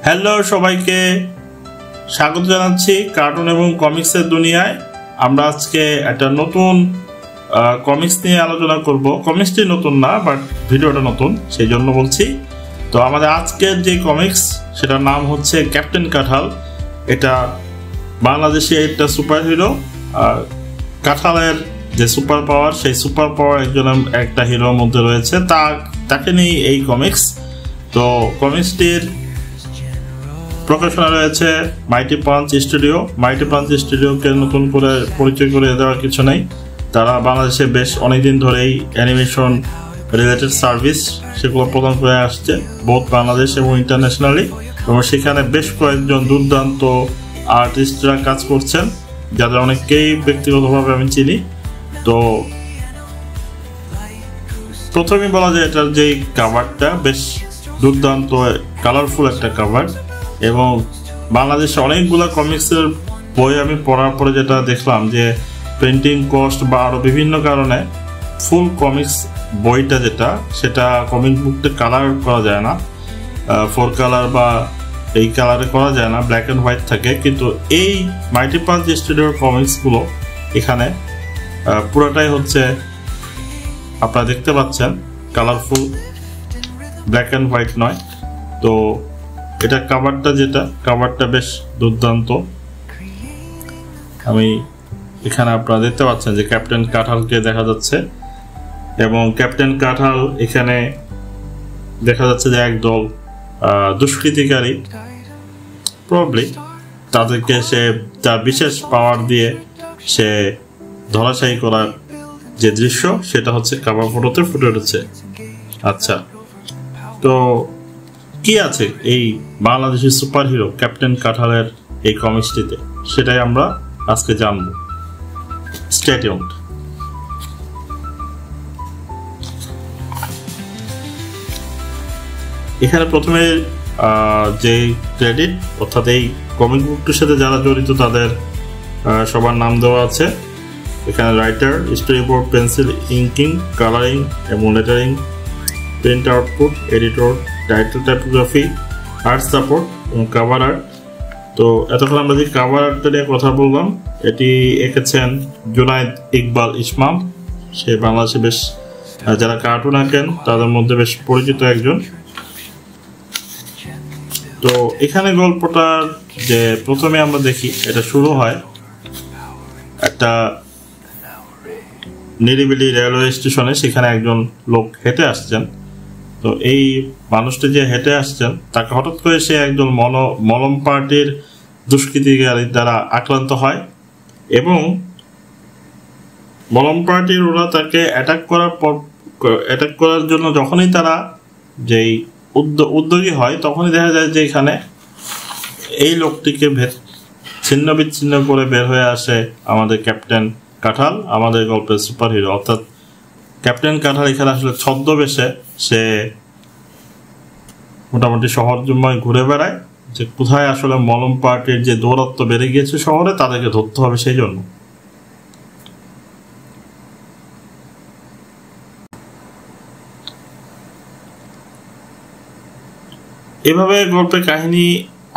Hello সবাইকে স্বাগত জানাচ্ছি কার্টুন এবং কমিক্সের দুনিয়ায়। আমরা আজকে একটা নতুন কমিক্স নিয়ে আলোচনা করব। কমিক্সটি নতুন না, বাট ভিডিওটা নতুন, সেই জন্য বলছি। তো আমাদের আজকের যে কমিক্স সেটার নাম হচ্ছে ক্যাপ্টেন কাঁঠাল। এটা বাংলাদেশে একটা সুপার হিরো। কাঁঠালের যে সুপার পাওয়ার, সেই সুপার পাওয়ার একটা হিরোর মধ্যে রয়েছে, তাকে নিয়ে এই কমিক্স। তো কমিক্সটির প্রকাশনা রয়েছে মাইটি পাঞ্চ স্টুডিও। মাইটি পাঞ্চ স্টুডিওকে নতুন করে পরিচয় করে দেওয়ার কিছু নেই। তারা বাংলাদেশে বেশ অনেকদিন ধরেই অ্যানিমেশন রিলেটেড সার্ভিস সেগুলো প্রদান করে আসছে, বোথ বাংলাদেশ এবং ইন্টারন্যাশনালি। এবং সেখানে বেশ কয়েকজন দুর্দান্ত আর্টিস্টরা কাজ করছেন, যাদের অনেককেই ব্যক্তিগতভাবে আমি চিনি। তো প্রথমেই বলা যায় এটার যে কাভারটা বেশ দুর্দান্ত কালারফুল একটা কাভার। এবং বাংলাদেশে অনেকগুলো কমিক্সের বই আমি পড়ার পরে যেটা দেখলাম যে প্রিন্টিং কস্ট বা আরও বিভিন্ন কারণে ফুল কমিক্স বইটা সেটা কমিক বুকটা কালার করা যায় না, 4 কালার বা এই কালারে করা যায় না, ব্ল্যাক অ্যান্ড হোয়াইট থাকে। কিন্তু এই মাইটি পাঞ্চ স্টুডিওর কমিক্সগুলো এখানে পুরোটাই হচ্ছে আপনারা দেখতে পাচ্ছেন কালারফুল, ব্ল্যাক অ্যান্ড হোয়াইট নয়। তো এটা কাভারটা বেশ দুর্দান্ত। আমি এখানে আপনারা দেখতে পাচ্ছেন যে ক্যাপ্টেন কাঁঠালকে দেখা যাচ্ছে, এবং ক্যাপ্টেন কাঁঠাল এখানে দেখা যাচ্ছে যে একদল দুষ্কৃতিকারী, প্রবলি তাদেরকে সে তার বিশেষ পাওয়ার দিয়ে সে ধরাশায়ী করার যে দৃশ্য সেটা হচ্ছে কাভার ফটোতে ফুটে উঠেছে। আচ্ছা, তো কি আছে এই বাংলাদেশি সুপার হিরো ক্যাপ্টেন কাঁঠালের এই কমিক্সটিতে, সেটাই আমরা আজকে জানব। Stay tuned. এখানে প্রথমে যে ক্রেডিট, অর্থাৎ এই কমিক বুকটির সাথে যারা জড়িত তাদের সবার নাম দেওয়া আছে। এখানে writer, story board, pencil, inking, colouring এবং lettering, print output, editor, title typography, art support এবং কাভার আর্ট। তো এতক্ষণ আমরা যে কাভার আর্টটা নিয়ে কথা বললাম, এটি এঁকেছেন জুনায়েদ ইকবাল ইসমাম। সে বাংলাদেশে বেশ যারা কার্টুন আঁকেন তাদের মধ্যে বেশ পরিচিত একজন। তো এখানে গল্পটার যে প্রথমে আমরা দেখি, এটা শুরু হয় একটা নিরিবিলি রেলওয়ে স্টেশনে। সেখানে একজন লোক হেঁটে আসছেন। তো এই মানুষটি যে হেঁটে আসছেন তাকে হঠাৎ করে সে একজন মলম পার্টির দুষ্কৃতিকারী দ্বারা আক্রান্ত হয়, এবং মলম পার্টির ওরা তাকে অ্যাটাক করার জন্য যখনই তারা যেই উদ্যোগী হয়, তখনই দেখা যায় যে এখানে এই লোকটিকে ছিন্ন বিচ্ছিন্ন করে বের হয়ে আসে আমাদের ক্যাপ্টেন কাঁঠাল, আমাদের গল্পের সুপার হিরো। অর্থাৎ ক্যাপ্টেন কাঁঠাল এখানে আসলে ছদ্মবেশে সে মোটামুটি শহর জুম্মায় ঘুরে বেড়ায়, যে কোথায় আসলে মলম পার্টির যে দৌরাত্ম বেড়ে গিয়েছে শহরে, তাদেরকে ধরতে হবে সেই জন্য। এভাবে গল্পের কাহিনী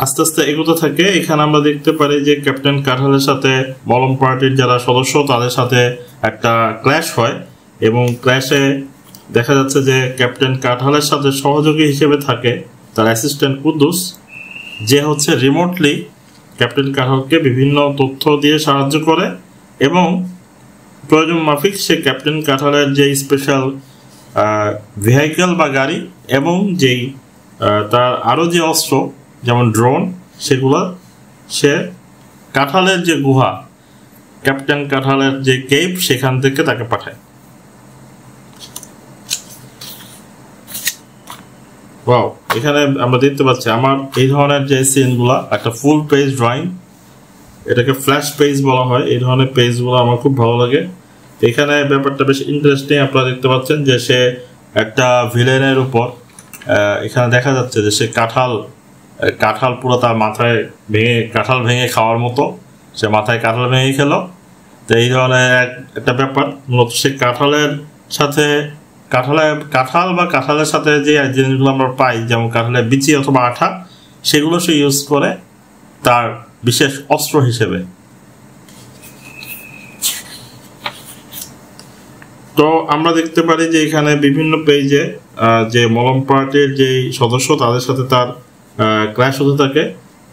আস্তে আস্তে এগোতে থাকে। এখানে আমরা দেখতে পারি যে ক্যাপ্টেন কাঁঠালের সাথে মলম পার্টির যারা সদস্য তাদের সাথে একটা ক্ল্যাশ হয়, এবং ক্ল্যাশে দেখা যাচ্ছে যে ক্যাপ্টেন কাঁঠালের সাথে সহযোগী হিসেবে থাকে তার অ্যাসিস্ট্যান্ট কুদ্দুস, যে হচ্ছে রিমোটলি ক্যাপ্টেন কাঁঠালকে বিভিন্ন তথ্য দিয়ে সাহায্য করে, এবং প্রয়োজন মাফিক সে ক্যাপ্টেন কাঁঠালের যে স্পেশাল ভেহিকেল বা গাড়ি এবং যেই তার আরও যে অস্ত্র যেমন ড্রোন, সেগুলো সে কাঁঠালের যে গুহা, ক্যাপ্টেন কাঁঠালের যে কেভ, সেখান থেকে তাকে পাঠায়। ওয়াও, এখানে আমরা দেখতে পাচ্ছি আমার এই ধরনের যে সিনগুলা, একটা ফুল পেজ ড্রয়িং, এটাকে ফ্ল্যাশ পেজ বলা হয়। এই ধরনের পেজগুলো আমার খুব ভালো লাগে। এখানে ব্যাপারটা বেশ ইন্টারেস্টিং। আপনারা দেখতে পাচ্ছেন যে সে একটা ভিলেনের উপর, এখানে দেখা যাচ্ছে যে সে কাঁঠাল পুরো তার মাথায় কাঁঠাল ভেঙে খাওয়ার মতো, সে মাথায় কাঁঠাল ভেঙে খেলো। তো এই ধরনের একটা ব্যাপার। মূলত সে কাঁঠালের সাথে কাঁঠাল বা কাঁঠালের সাথে যে জিনিসগুলো আমরা পাই, যেমন কাঁঠালের বিচি অথবা আঠা, সেগুলো সে ইউজ করে তার বিশেষ অস্ত্র হিসেবে। তো আমরা দেখতে পারি যে এখানে বিভিন্ন পেজে যে মলম পার্টির যে সদস্য তাদের সাথে তার ক্ল্যাশ হতে থাকে,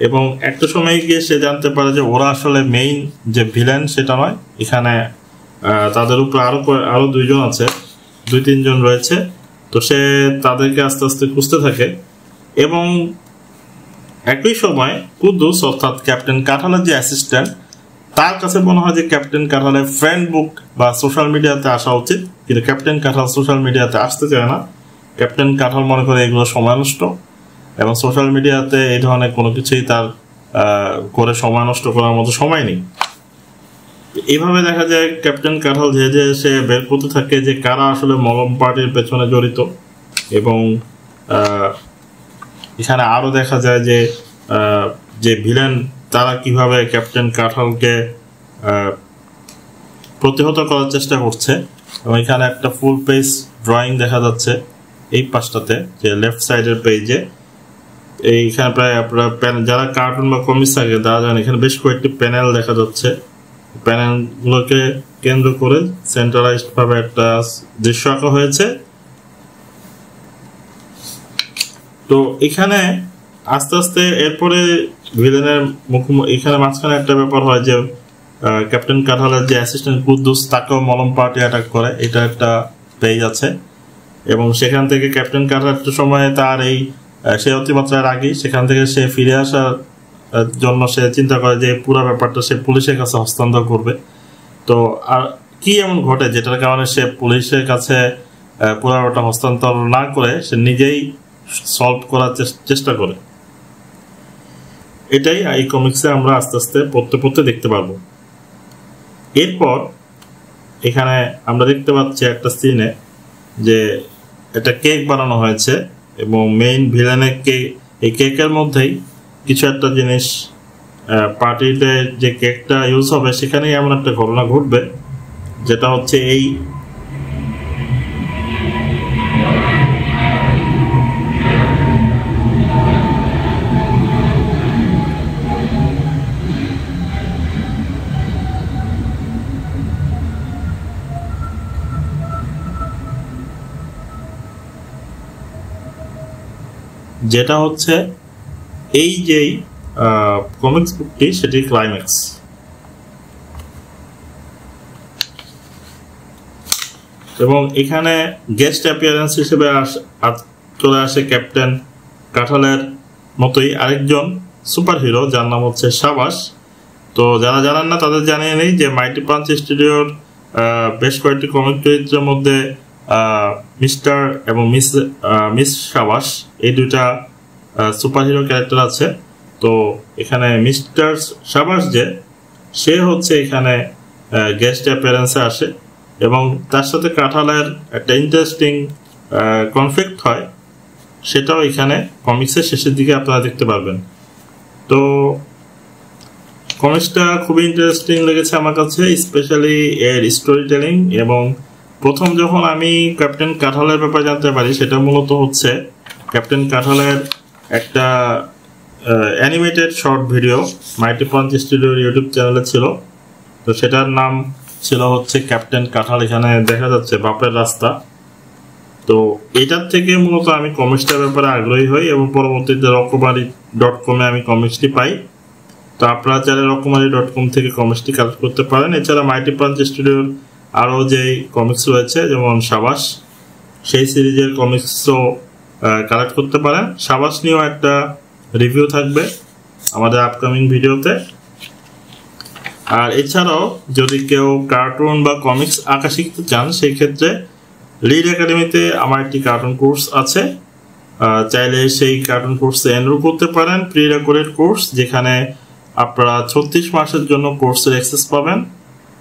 এবং একটা সময় গিয়ে সে জানতে পারে যে ওরা আসলে মেইন যে ভিলেন সেটা নয়, এখানে তাদের উপরে আরো 2 জন আছে, 2-3 জন রয়েছে। তো সে তাদেরকে আস্তে আস্তে খুঁজতে থাকে, এবং একই সময় কুদ্দুস অর্থাৎ ক্যাপ্টেন কাঁঠালের যে অ্যাসিস্ট্যান্ট, তার কাছে মনে হয় যে ক্যাপ্টেন কাঁঠালের ফ্রেন্ড বুক বা সোশ্যাল মিডিয়াতে আসা উচিত, কিন্তু ক্যাপ্টেন কাঁঠাল সোশ্যাল মিডিয়াতে আসতে চায় না। ক্যাপ্টেন কাঁঠাল মনে করে এগুলো সময় নষ্ট, এবং সোশ্যাল মিডিয়াতে এই ধরনের কোনো কিছুই তার করে সময় নষ্ট করার মতো সময় নেই। এইভাবে দেখা যায় ক্যাপ্টেন কাঁঠাল যে সে বের করতে থাকে যে কারা আসলে মলম পার্টির পেছনে জড়িত, এবং এখানে আরো দেখা যায় যে ভিলেন তারা কিভাবে ক্যাপ্টেন কাঁঠালকে প্রতিহত করার চেষ্টা করছে। এবং এখানে একটা ফুল পেজ ড্রয়িং দেখা যাচ্ছে এই পাশটাতে, যে লেফট সাইডের পেজে। এইখানে প্রায় আপনারা যারা কার্টুন বা কমিক্স থাকে তারা জানেন এখানে বেশ কয়েকটি প্যানেল দেখা যাচ্ছে। প্যানেলগুলোকে কেন্দ্র করে সেন্ট্রালাইজড ভাবে একটা দৃশ্য আঁকা হয়েছে। তো এখানে আস্তে আস্তে এরপরে ভিলেনের এখানে মাঝখানে একটা ব্যাপার হয় যে ক্যাপ্টেন কাঁঠালের যে অ্যাসিস্ট্যান্ট কুদ্দুস তাকেও মলম পার্টি অ্যাটাক করে, এটা একটা পেজ আছে। এবং সেখান থেকে ক্যাপ্টেন কাঁঠাল একটা সময় তার সে অতিমাত্রায় রাগী, সেখান থেকে সে ফিরে আসার জন্য সে চিন্তা করে যে পুরো ব্যাপারটা সে পুলিশের কাছে হস্তান্তর করবে। তো আর কি এমন ঘটে যেটার কারণে সে পুলিশের কাছে পুরো ব্যাপারটা হস্তান্তর না করে সে নিজেই সলভ করার চেষ্টা করে। এটাই এই কমিক্সে আমরা আস্তে আস্তে পড়তে দেখতে পারবো। এরপর এখানে আমরা দেখতে পাচ্ছি একটা সিনে যে একটা কেক বানানো হয়েছে, এবং মেইন ভিলেনের এই কেকের মধ্যেই কিছু একটা জিনিস পার্টিতে যে কেকটা ইউজ হবে সেখানেই এমন একটা ঘটনা ঘটবে, যেটা হচ্ছে যেটা হচ্ছে এই যেই কমিক্স বুকটি সেটি ক্লাইম্যাক্স। এবং এখানে গেস্ট অ্যাপিয়ারেন্স হিসেবে চলে আসে ক্যাপ্টেন কাঁঠালের মতোই আরেকজন সুপার হিরো, যার নাম হচ্ছে সাবাস। তো যারা জানেন না তাদের জানিয়ে নেই যে মাইটি পাঞ্চ স্টুডিওর বেশ কয়েকটি কমিক চরিত্রের মধ্যে মিস্টার এবং মিস সাবাস এই দুইটা সুপার হিরো ক্যারেক্টার আছে। তো এখানে মিস্টার সাবাস সে হচ্ছে এখানে গেস্ট অ্যাপিয়ারেন্সে আসে, এবং তার সাথে কাঁঠালের একটা ইন্টারেস্টিং কনফ্লিক্ট হয়, সেটাও এখানে কমিক্সের শেষের দিকে আপনারা দেখতে পারবেন। তো কমিক্সটা খুবই ইন্টারেস্টিং লেগেছে আমার কাছে, স্পেশালি এর স্টোরি টেলিং। এবং প্রথম যখন আমি ক্যাপ্টেন কাঁঠালের ব্যাপারে জানতে পারি সেটা মূলত হচ্ছে ক্যাপ্টেন কাঁঠালের একটা অ্যানিমেটেড শর্ট ভিডিও মাইটি পাঞ্চ স্টুডিওর ইউটিউব চ্যানেলে ছিল। তো সেটার নাম ছিল হচ্ছে ক্যাপ্টেন কাঁঠাল, এখানে দেখা যাচ্ছে বাপের রাস্তা। তো এটার থেকে মূলত আমি কমিক্সটার ব্যাপারে আগ্রহী হই, এবং পরবর্তীতে রকমারি.com-এ আমি কমিক্সটি পাই। তো আপনারা চাইলে রকমারি.com থেকে কমিক্সটি কালেক্ট করতে পারেন। এছাড়া মাইটি পাঞ্চ স্টুডিওর আরও যে কমিক্স রয়েছে যেমন সাবাস, সেই সিরিজের কমিক্সও কালেক্ট করতে পারেন। সাবাস নিয়েও একটা রিভিউ থাকবে আমাদের আপকামিং ভিডিওতে। আর এছাড়াও যদি কেউ কার্টুন বা কমিক্স আঁকা শিখতে চান সেই ক্ষেত্রে লিড একাডেমিতে আমার একটি কার্টুন কোর্স আছে, চাইলে সেই কার্টুন কোর্সে এনরোল করতে পারেন। প্রি রেকর্ডেড কোর্স, যেখানে আপনারা 36 মাসের জন্য কোর্সের অ্যাক্সেস পাবেন,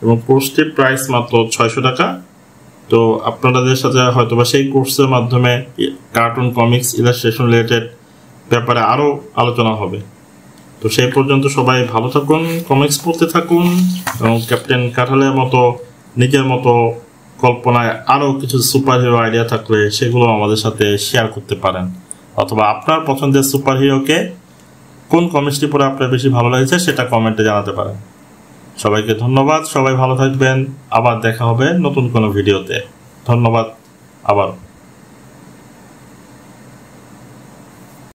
এবং কোর্সটির প্রাইস মাত্র 600 টাকা। তো আপনাদের সাথে হয়তোবা সেই কোর্সের মাধ্যমে কার্টুন, কমিক্স, ইলাস্ট্রেশন রিলেটেড ব্যাপারে আরও আলোচনা হবে। তো সেই পর্যন্ত সবাই ভালো থাকুন, কমিক্স পড়তে থাকুন, এবং ক্যাপ্টেন কাঁঠালের মতো নিজের মতো কল্পনায় আরও কিছু সুপার হিরো আইডিয়া থাকলে সেগুলো আমাদের সাথে শেয়ার করতে পারেন, অথবা আপনার পছন্দের সুপার হিরোকে কোন কমিক্সটি পড়ে আপনার বেশি ভালো লেগেছে সেটা কমেন্টে জানাতে পারেন। সবাইকে ধন্যবাদ, সবাই ভালো থাকবেন। আবার দেখা হবে নতুন কোনো ভিডিওতে। ধন্যবাদ আবার।